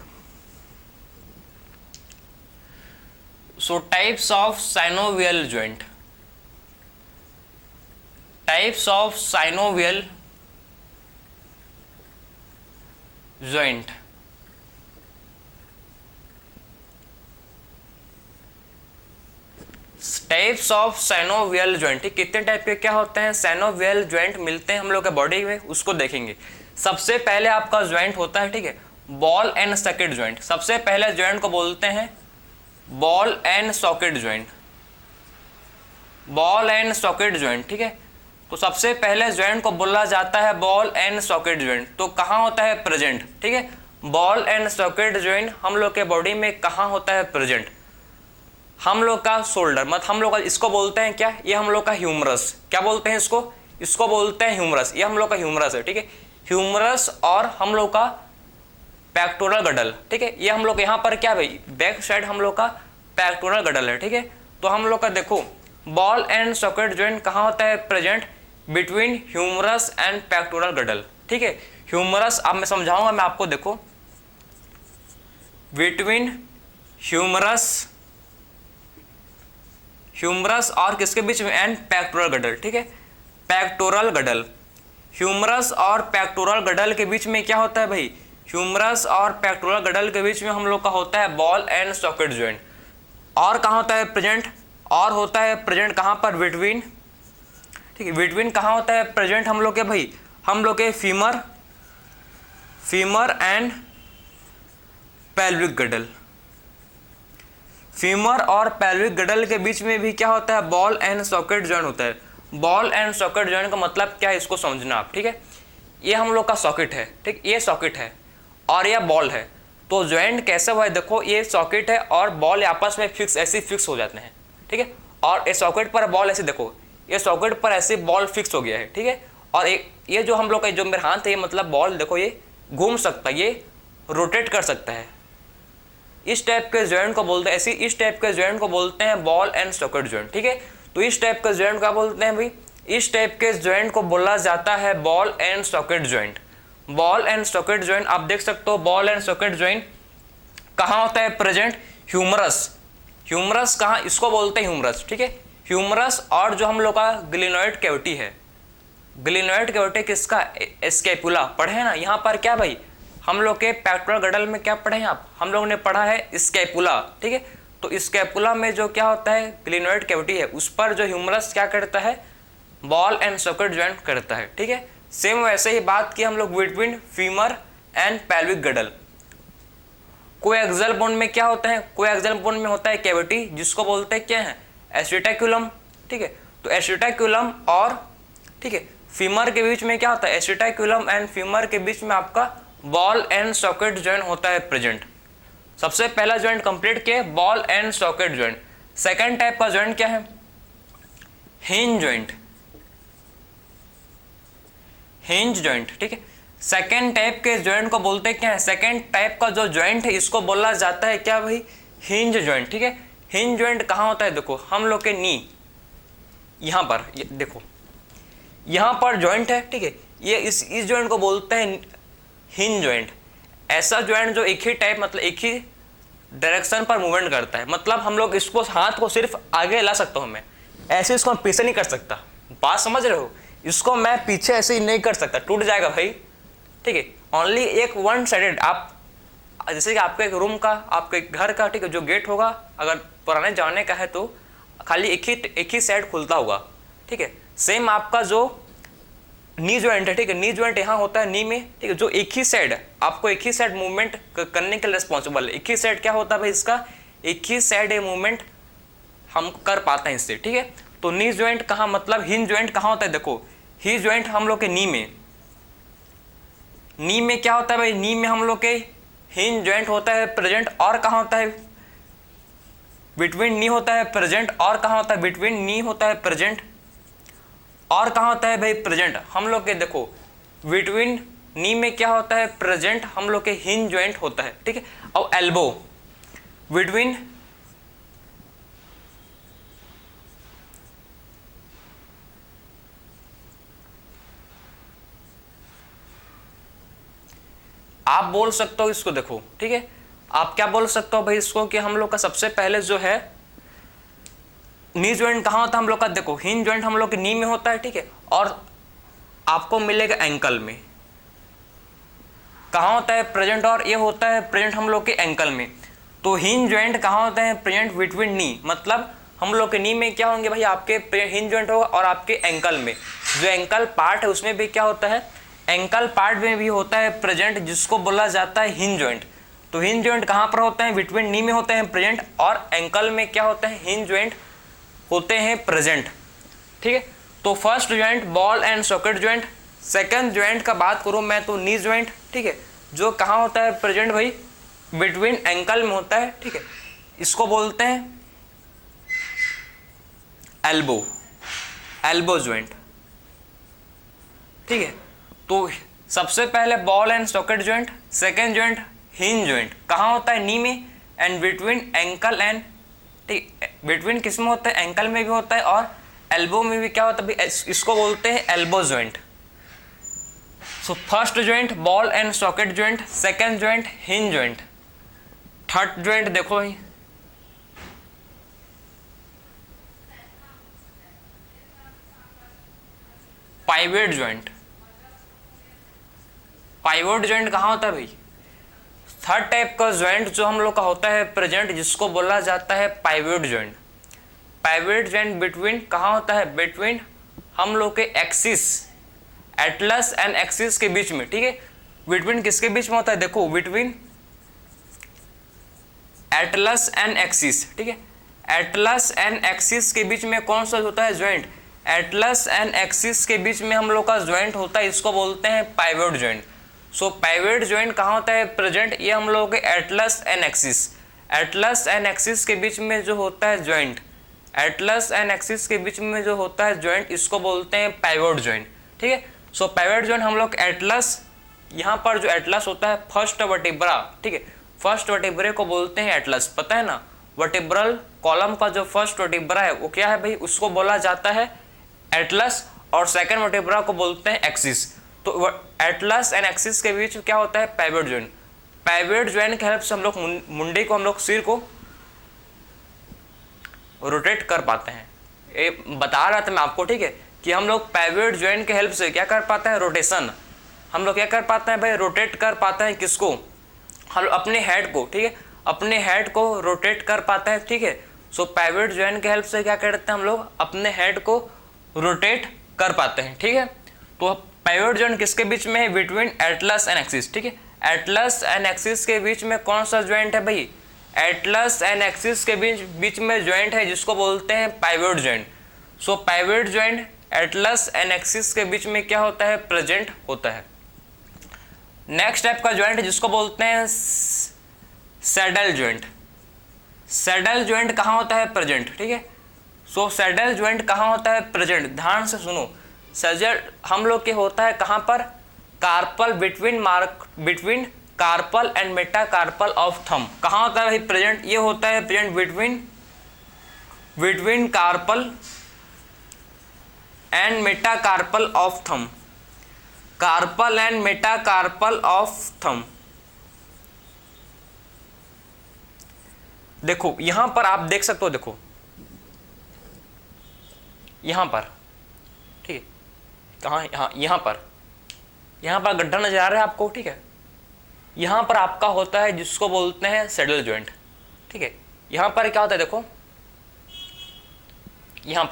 So types of synovial joint, types of synovial joint. Types of synovial joint, कितने टाइप के क्या होते हैं साइनोवियल जॉइंट मिलते हैं हम लोग के बॉडी में, उसको देखेंगे। सबसे पहले आपका जॉइंट होता है, ठीक है, बॉल एंड सॉकेट जॉइंट। सबसे पहले जॉइंट को बोलते हैं ball and socket joint, ball and socket joint, ठीक है। तो सबसे पहले जॉइंट को बोला जाता है बॉल एंड सॉकेट जॉइंट। तो कहाँ होता है प्रेजेंट, ठीक है, बॉल एंड सॉकेट जॉइंट हम लोग के बॉडी में कहाँ होता है प्रेजेंट, हम लोग का शोल्डर, मतलब हम लोग का इसको बोलते हैं क्या, ये हम लोग का ह्यूमरस, क्या बोलते हैं इसको, इसको बोलते हैं ह्यूमरस, ये हम लोग का ह्यूमरस है, ठीक है, ह्यूमरस। और हम लोग का पेक्टोरल गडल, ठीक है, ये हम लोग यहाँ पर क्या भाई बैक साइड हम लोग का पेक्टोरल गडल है, ठीक है। तो हम लोग का देखो बॉल एंड सॉकेट जॉइंट कहाँ होता है present, between humerus and pectoral girdle, ठीक है। ह्यूमरस अब मैं समझाऊंगा मैं आपको, देखो बिटवीन ह्यूमरस, ह्यूमरस और किसके बीच में, एंड पेक्टोरल गडल, ठीक है, पेक्टोरल गडल, ह्यूमरस और पेक्टोरल गडल के बीच में क्या होता है भाई, ह्यूमरस और पेक्टोरल गडल के बीच में हम लोग का होता है बॉल एंड सॉकेट जॉइंट। और कहाँ होता है प्रेजेंट, और होता है प्रेजेंट कहाँ पर, बिटवीन, ठीक है, बिटवीन कहाँ होता है प्रेजेंट हम लोग के भाई, हम लोग के femur, femur and pelvic गडल, femur और पेल्विक गडल के बीच में भी क्या होता है बॉल एंड सॉकेट जॉइंट होता है। बॉल एंड सॉकेट जॉइंट का मतलब क्या है इसको समझना आप, ठीक है। ये हम लोग का सॉकेट है, ठीक, ये सॉकेट है और यह बॉल है। तो जॉइंट कैसे हुआ है, देखो ये सॉकेट है और बॉल आपस में फिक्स, ऐसे फिक्स हो जाते हैं, ठीक है। और ये सॉकेट पर बॉल ऐसे, देखो ये सॉकेट पर ऐसे बॉल फिक्स हो गया है, ठीक है। और ये जो हम लोग का जो मेरे हाथ है, ये मतलब बॉल देखो ये घूम सकता है, ये रोटेट कर सकता है। इस टाइप के जॉइंट को बोलते हैं, ऐसी इस टाइप के जॉइंट को बोलते हैं बॉल एंड सॉकेट जॉइंट, ठीक है। तो इस टाइप के जॉइंट का बोलते हैं भाई, इस टाइप के जॉइंट को बोला जाता है ball and socket joint. Ball and socket joint आप देख सकते हो, बॉल एंड सॉकेट जॉइंट कहाँ होता है प्रेजेंट, ह्यूमरस, ह्यूमरस कहाँ, इसको बोलते हैं ह्यूमरस, ठीक है, ह्यूमरस। और जो हम लोग का ग्लिनोइड कैविटी है, ग्लिनोइड कैविटी किसका, स्कैपुला, पढ़े हैं ना यहाँ पर क्या भाई, हम लोग के पेक्टोरल गडल में क्या पढ़े हैं आप, हम लोग ने पढ़ा है स्कैपुला, ठीक है। तो स्कैपुला में जो क्या होता है ग्लिनोइड कैविटी है, उस पर जो ह्यूमरस क्या करता है, बॉल एंड सॉकेट जॉइंट करता है, ठीक है। सेम वैसे ही बात की हम लोग between femur and pelvic गडल। Coaxial bone में क्या होता है, कोएक्सियल बोन में होता है कैविटी, जिसको बोलते हैं क्या है एसिटाक्युलम, ठीक है। तो एसिटाक्युलम और, ठीक है, फीमर के बीच में क्या होता है, एसिटाक्युलम एंड फीमर के बीच में आपका बॉल एंड सॉकेट जॉइंट होता है प्रेजेंट। सबसे पहला जॉइंट कंप्लीट किया ball and socket joint. Second type का जॉइंट क्या है, हिंज जॉइंट, हिंज जॉइंट, ठीक है। सेकंड टाइप के जॉइंट को बोलते हैं क्या है, सेकंड टाइप का जो जॉइंट है इसको बोला जाता है क्या भाई, हिंज जॉइंट, ठीक है। हिंज जॉइंट कहाँ होता है, देखो हम लोग के नी, यहाँ पर देखो यहाँ पर जॉइंट है, ठीक है, ये इस जॉइंट को बोलते हैं हिंज जॉइंट। ऐसा जॉइंट जो एक ही टाइप, मतलब एक ही डायरेक्शन पर मूवमेंट करता है, मतलब हम लोग इसको हाथ को सिर्फ आगे ला सकता हूँ मैं, ऐसे इसको मैं पीछे नहीं कर सकता, बात समझ रहे हो, इसको मैं पीछे ऐसे ही नहीं कर सकता, टूट जाएगा भाई, ठीक है। ओनली एक वन साइडेड, आप जैसे कि आपके एक रूम का, आपके घर का, ठीक है, जो गेट होगा अगर पुराने जमाने का है तो खाली एक ही साइड खुलता होगा, ठीक है। सेम आपका जो नी जॉइंट है, ठीक है, नी जॉइंट यहाँ होता है नी में, ठीक है, जो एक ही साइड आपको एक ही साइड मूवमेंट करने के लिए रिस्पॉन्सिबल है। एक ही साइड क्या होता है भाई इसका, एक ही साइड ये मूवमेंट हम कर पाते हैं इससे, ठीक है। तो नी जॉइंट कहाँ, मतलब हिंज जॉइंट कहाँ होता है, देखो हिंज जॉइंट हम लोग के नी में, नी में क्या होता है भाई, नी में हम लोग के हिंज जॉइंट होता है प्रेजेंट। और कहाँ होता है, बिटवीन नी होता है प्रेजेंट। और कहाँ होता है, बिटवीन नी होता है प्रेजेंट। और कहाँ होता है भाई प्रेजेंट, हम लोग के देखो बिटवीन नी में क्या होता है प्रेजेंट, हम लोग के हिंज जॉइंट होता है, ठीक है। और एल्बो बिटवीन, आप बोल सकते हो इसको, देखो ठीक है, आप क्या बोल सकते हो भाई इसको कि हम लोग का सबसे पहले जो है नी ज्वाइंट कहाँ होता है हम लोग का, देखो हिंज ज्वाइंट हम लोग के नी में होता है, ठीक है, और आपको मिलेगा एंकल में। कहाँ होता है प्रेजेंट, और ये होता है प्रेजेंट हम लोग के एंकल में। तो हिंज ज्वाइंट कहाँ होता है प्रेजेंट बिटवीन नी, मतलब हम लोग के नी में क्या होंगे भाई, आपके हिंज ज्वाइंट होगा, और आपके एंकल में जो एंकल पार्ट है उसमें भी क्या होता है, एंकल पार्ट में भी होता है प्रेजेंट, जिसको बोला जाता है हिंज ज्वाइंट। तो हिंज ज्वाइंट कहाँ पर होते हैं, बिटवीन नी में होते हैं प्रेजेंट, और एंकल में क्या होता है, हिंज ज्वाइंट होते हैं प्रेजेंट, ठीक है। तो first joint ball and socket joint. Second joint का बात करूं मैं तो नी ज्वाइंट, ठीक है, जो कहाँ होता है प्रेजेंट भाई, बिटवीन एंकल में होता है, ठीक है, इसको बोलते हैं एल्बो, एल्बो ज्वाइंट, ठीक है। तो सबसे पहले ball and socket joint, second joint hinge joint, कहाँ होता है नी में, एंड बिटवीन एंकल एंड, ठीक, बिटवीन किस में होता है, एंकल में भी होता है, और एल्बो में भी क्या होता है, इसको बोलते हैं elbow joint. So first joint ball and socket joint, second joint hinge joint, third joint देखो भाई पाइवोट ज्वाइंट। पाइवोट ज्वाइंट कहाँ होता है भाई, थर्ड टाइप का ज्वाइंट जो हम लोग का होता है प्रेजेंट, जिसको बोला जाता है pivot joint. Pivot joint between कहाँ होता है, बिटवीन हम लोग के एक्सिस, एटलस एंड एक्सिस के बीच में, ठीक है। बिटवीन किसके बीच में होता है, देखो बिटवीन एटलस एंड एक्सिस, ठीक है, एटलस एंड एक्सिस के बीच में कौन सा होता है ज्वाइंट, एटलस एंड एक्सिस के बीच में हम लोग का ज्वाइंट होता है, इसको बोलते हैं पाइवोट ज्वाइंट। सो पाइवोट ज्वाइंट कहाँ होता है प्रेजेंट, ये हम लोग के Atlas and axis, Atlas and axis के बीच में जो होता है ज्वाइंट, एटलस एंड एक्सिस के बीच में जो होता है ज्वाइंट, इसको बोलते हैं पाइवोट ज्वाइंट, ठीक है। सो पाइवोट ज्वाइंट हम लोग एटलस, यहाँ पर जो एटलस होता है फर्स्ट वर्टिब्रा, ठीक है, फर्स्ट वर्टिब्रे को बोलते हैं एटलस, पता है ना, वर्टिब्रल कॉलम का जो फर्स्ट वर्टिब्रा है वो क्या है भाई, उसको बोला जाता है एटलस, और सेकंड वर्टिब्रा को बोलते हैं एक्सिस। तो एटलस एंड एक्सिस के बीच क्या होता है पाइवोट ज्वाइंट। पाइवोट ज्वाइंट की हेल्प से हम लोग मुंडे को, हम लोग सिर को रोटेट कर पाते हैं। ये बता रहा था मैं आपको, ठीक है, कि हम लोग पाइवोट ज्वाइंट के हेल्प से क्या कर पाते हैं, रोटेशन, हम लोग क्या कर पाते हैं भाई, रोटेट कर पाते हैं किसको, हम अपने हेड को, ठीक है, अपने हेड को रोटेट कर पाते हैं, ठीक है। सो पाइवोट ज्वाइंट के हेल्प से क्या करते हैं हम लोग, अपने हेड को रोटेट कर पाते हैं, ठीक है। तो पाइवोट ज्वाइंट किसके बीच में है, बिटवीन एटलस एंड एक्सिस, ठीक है, एटलस एंड एक्सिस के बीच में कौन सा ज्वाइंट है भाई, एटलस एंड एक्सिस के बीच में ज्वाइंट है, जिसको बोलते हैं pivot joint. So pivot joint Atlas and axis के बीच में क्या होता है, प्रेजेंट होता है। नेक्स्ट टाइप का ज्वाइंट जिसको बोलते हैं सैडल ज्वाइंट। सैडल ज्वाइंट कहाँ होता है, प्रेजेंट, ठीक है। सो सैडल ज्वाइंट कहाँ होता है, प्रेजेंट, ध्यान से सुनो। सैडल हम लोग के होता है कहाँ पर, carpal, between carpal and metacarpal of thumb, कहाँ होता है भाई प्रेजेंट, ये होता है present between carpal and metacarpal of thumb, carpal and metacarpal of thumb. देखो यहां पर आप देख सकते हो, देखो यहां पर, ठीक है, कहाँ, यहां पर गड्ढा नजर आ रहा है आपको, ठीक है, यहां पर आपका होता है जिसको बोलते हैं सैडल ज्वाइंट, ठीक है। यहां पर क्या होता है, देखो यहां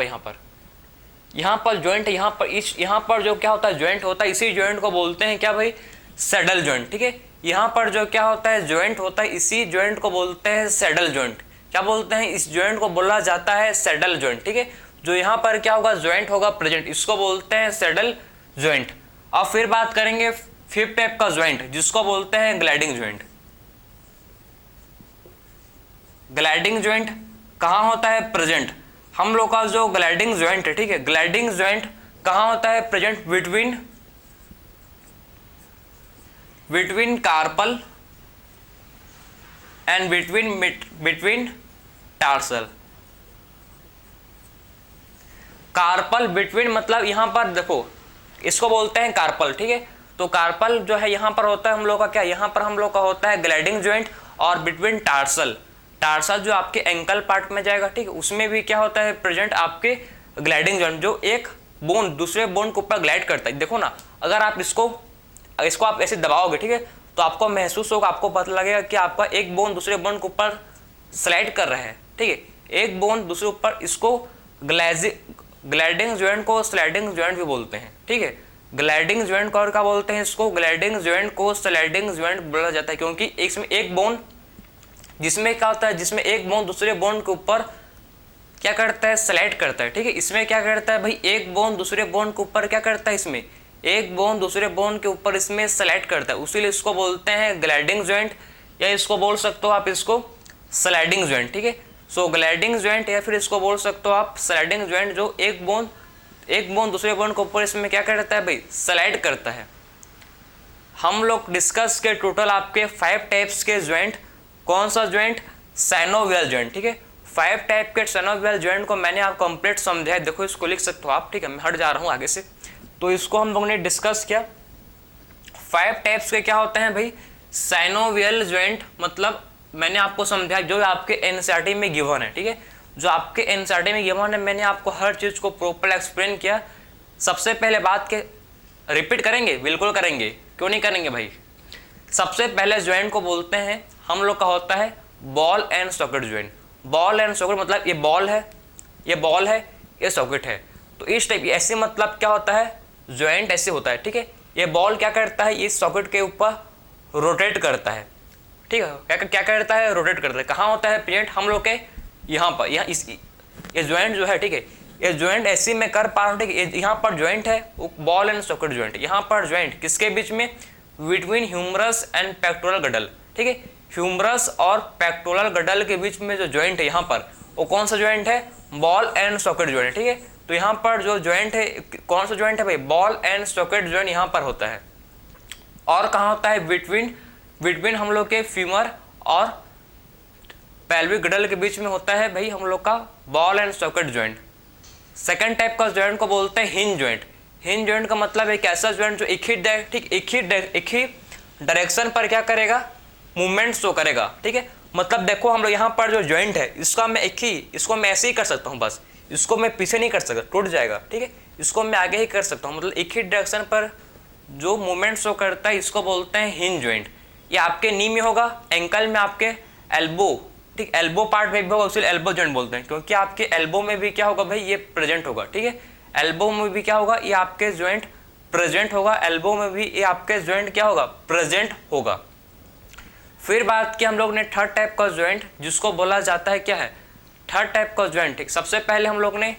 पर ज्वाइंट है, यहां पर जो क्या होता है ज्वाइंट होता है, इसी ज्वाइंट को बोलते हैं क्या भाई, सैडल ज्वाइंट, ठीक है। यहां पर जो क्या होता है ज्वाइंट होता है, इसी ज्वाइंट को बोलते हैं सैडल ज्वाइंट। क्या बोलते हैं, इस ज्वाइंट को बोला जाता है सैडल ज्वाइंट, ठीक है। जो यहाँ पर क्या होगा ज्वाइंट होगा प्रेजेंट, इसको बोलते हैं सैडल ज्वाइंट। अब फिर बात करेंगे फिफ्थ टाइप का ज्वाइंट जिसको बोलते हैं ग्लाइडिंग ज्वाइंट। ग्लाइडिंग ज्वाइंट कहाँ होता है, प्रेजेंट। हम लोग का जो ग्लाइडिंग ज्वाइंट है, ठीक है, ग्लाइडिंग ज्वाइंट कहाँ होता है, present, between carpal and between tarsal. Carpal between मतलब यहां पर देखो, इसको बोलते हैं कार्पल, ठीक है। तो कार्पल जो है यहां पर होता है हम लोग का क्या, यहां पर हम लोग का होता है ग्लाइडिंग ज्वाइंट, और बिटवीन टार्सल टार्सल जो आपके एंकल पार्ट में जाएगा, ठीक है, उसमें भी क्या होता है प्रेजेंट आपके ग्लाइडिंग जॉइंट, जो एक बोन दूसरे बोन के ऊपर ग्लाइड करता है। देखो ना, अगर आप इसको आप ऐसे दबाओगे, ठीक है, तो आपको महसूस होगा, आपको पता लगेगा कि आपका एक बोन दूसरे बोन के ऊपर स्लाइड कर रहा है, ठीक है, एक बोन दूसरे ऊपर। इसको ग्लाइडिंग जॉइंट को स्लाइडिंग जॉइंट भी बोलते हैं, ठीक है, ग्लाइडिंग जॉइंट को और क्या बोलते हैं, इसको ग्लाइडिंग जॉइंट को स्लाइडिंग जॉइंट बोला जाता है, क्योंकि इसमें एक बोन, जिसमें क्या होता है, जिसमें एक बोन दूसरे बोन के ऊपर क्या करता है, स्लाइड करता है, ठीक है। इसमें क्या करता है भाई, एक बोन दूसरे बोन के ऊपर क्या करता है, इसमें एक बोन दूसरे बोन के ऊपर इसमें स्लाइड करता है, उसीलिए इसको बोलते हैं ग्लाइडिंग जॉइंट, या इसको बोल सकते हो आप इसको स्लाइडिंग जॉइंट, ठीक है। सो ग्लाइडिंग जॉइंट, या फिर इसको बोल सकते हो आप स्लाइडिंग जॉइंट, जो एक बोन दूसरे बोन के ऊपर इसमें क्या करता है भाई, स्लाइड करता है। हम लोग डिस्कस के टोटल आपके 5 टाइप्स के जॉइंट। कौन सा जॉइंट, साइनोवियल जॉइंट, ठीक है। 5 टाइप के साइनोवियल जॉइंट को मैंने आप कंप्लीट समझाया, देखो इसको लिख सकते हो आप, ठीक है, मैं हट जा रहा हूँ आगे से। तो इसको हम लोगों ने डिस्कस किया। 5 टाइप्स के क्या होते हैं भाई, साइनोवियल जॉइंट, मतलब मैंने आपको समझाया जो आपके एनसीईआरटी में गिवन है, ठीक है, जो आपके एनसीईआरटी में गिवन है, मैंने आपको हर चीज को प्रॉपर एक्सप्लेन किया। सबसे पहले बात के रिपीट करेंगे, बिल्कुल करेंगे, क्यों नहीं करेंगे भाई। सबसे पहले जॉइंट को बोलते हैं हम लोग का होता है ball and socket joint. Ball and socket मतलब ये बॉल है, ये बॉल है, ये सॉकेट है, तो इस टाइप ऐसे मतलब क्या होता है, जॉइंट ऐसे होता है, ठीक है। ये बॉल क्या करता है, इस सॉकेट के ऊपर रोटेट करता है, ठीक है, क्या करता है, रोटेट करता है। कहाँ होता है प्रेजेंट, हम लोग के यहाँ पर, यहाँ इस ये जॉइंट जो है, ठीक है, ये जॉइंट ऐसे मैं कर पा रहा हूँ, ठीक है, यहाँ पर जॉइंट है बॉल एंड सॉकेट जॉइंट, यहाँ पर जॉइंट किसके बीच में, between humerus and pectoral girdle, ठीक है, ह्यूमरस और पेक्टोरल गडल के बीच में जो जॉइंट है यहाँ पर, वो कौन सा जॉइंट है, बॉल एंड सॉकेट जॉइंट, ठीक है। तो यहाँ पर जो जॉइंट है, कौन सा जॉइंट है भाई, बॉल एंड सॉकेट जॉइंट यहाँ पर होता है। और कहाँ होता है, बिटवीन हम लोग के फीमर और पेल्विक गडल के बीच में होता है भाई हम लोग का ball and socket joint. Second type का जॉइंट को बोलते हैं हिंज जॉइंट। हिंज जॉइंट का मतलब एक ऐसा जॉइंट जो एक ही डायरेक्शन पर क्या करेगा, मूवमेंट शो करेगा, ठीक है। मतलब देखो हम लोग यहाँ पर जो जॉइंट है, इसको मैं ऐसे ही कर सकता हूँ, बस इसको मैं पीछे नहीं कर सकता, टूट जाएगा, ठीक है। इसको मैं आगे ही कर सकता हूँ, मतलब एक ही डायरेक्शन पर जो मूवमेंट शो करता है, इसको बोलते हैं हिंज जॉइंट। ये आपके नी में होगा, एंकल में आपके एल्बो, ठीक, एल्बो पार्ट में भी होगा, उसे एल्बो जॉइंट बोलते हैं, क्योंकि आपके एल्बो में भी क्या होगा भाई, ये प्रेजेंट होगा, ठीक है। एल्बो में भी क्या होगा, ये आपके जॉइंट प्रेजेंट होगा, एल्बो में भी ये आपके जॉइंट क्या होगा, प्रेजेंट होगा। फिर बात की हम लोग ने थर्ड टाइप का जॉइंट, जिसको बोला जाता है क्या है, थर्ड टाइप का जॉइंट, ठीक। सबसे पहले हम लोग ने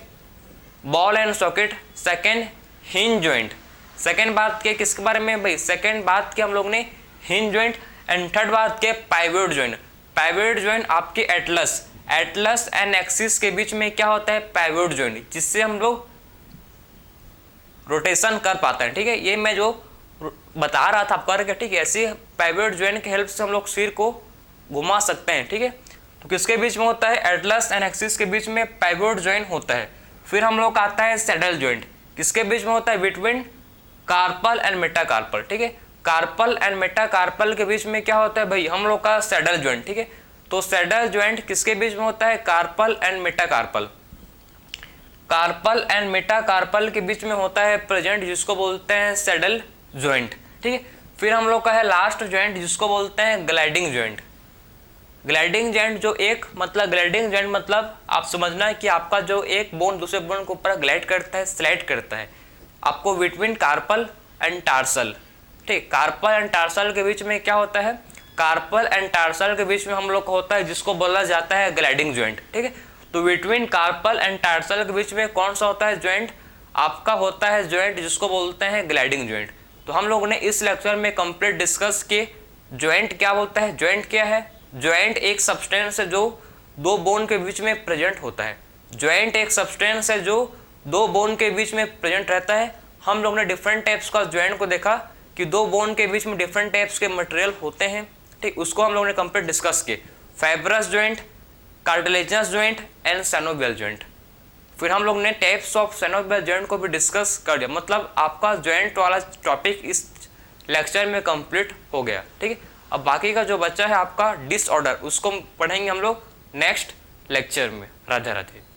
ball and socket, second hinge joint. Second बात के किसके बारे में भाई, सेकेंड बात के हम लोग ने हिंज जॉइंट, एंड थर्ड बात के पाइवोट जॉइंट। पाइवोट जॉइंट आपके एटलस एंड एक्सिस के बीच में क्या होता है, पाइवोट जॉइंट, जिससे हम लोग रोटेशन कर पाते हैं, ठीक है। ये मैं जो बता रहा था आप करके, ठीक है, ऐसे पाइवोट जॉइंट की हेल्प से हम लोग सिर को घुमा सकते हैं, ठीक है। तो किसके बीच में होता है, एटलस एंड एक्सिस के बीच में पाइवोट जॉइंट होता है। फिर हम लोग आता है सैडल जॉइंट, किसके बीच में होता है, बिटवीन कार्पल एंड मेटाकार्पल, ठीक है। कार्पल एंड मेटाकार्पल के बीच में क्या होता है भाई, हम लोग का सैडल जॉइंट, ठीक है। तो सैडल जॉइंट किसके बीच में होता है, carpel and metacarpal. Carpel and metacarpal के बीच में होता है प्रेजेंट, जिसको बोलते हैं सैडल जॉइंट, ठीक है। फिर हम लोग का है लास्ट जॉइंट, जिसको बोलते हैं ग्लाइडिंग जॉइंट। ग्लाइडिंग जॉइंट जो ग्लाइडिंग जॉइंट मतलब आप समझना है कि आपका जो एक बोन दूसरे बोन के ऊपर ग्लाइड करता है, स्लाइड करता है, आपको बिटवीन कार्पल एंड टार्सल, ठीक। कार्पल एंड टार्सल के बीच में क्या होता है, कार्पल एंड टार्सल के बीच में हम लोग का होता है, जिसको बोला जाता है ग्लाइडिंग जॉइंट, ठीक है। तो बिटवीन कार्पल एंड टार्सल के बीच में कौन सा होता है जॉइंट, आपका होता है जॉइंट, जिसको बोलते हैं ग्लाइडिंग जॉइंट। तो हम लोगों ने इस लेक्चर में कंप्लीट डिस्कस किए जॉइंट क्या बोलता है, जॉइंट क्या है। जॉइंट एक सब्सटेंस है जो दो बोन के बीच में प्रेजेंट होता है। जॉइंट एक सब्सटेंस है जो दो बोन के बीच में प्रेजेंट रहता है। हम लोग ने डिफरेंट टाइप्स का जॉइंट को देखा कि दो बोन के बीच में डिफरेंट टाइप्स के मटेरियल होते हैं, ठीक। उसको हम लोगों ने कंप्लीट डिस्कस किए, fibrous joint, cartilaginous joint and synovial joint. फिर हम लोग ने टाइप्स ऑफ साइनोवियल जॉइंट को भी डिस्कस कर दिया, मतलब आपका जॉइंट वाला टॉपिक इस लेक्चर में कंप्लीट हो गया, ठीक है। अब बाकी का जो बच्चा है आपका डिसऑर्डर, उसको पढ़ेंगे हम लोग नेक्स्ट लेक्चर में। राधे राधे।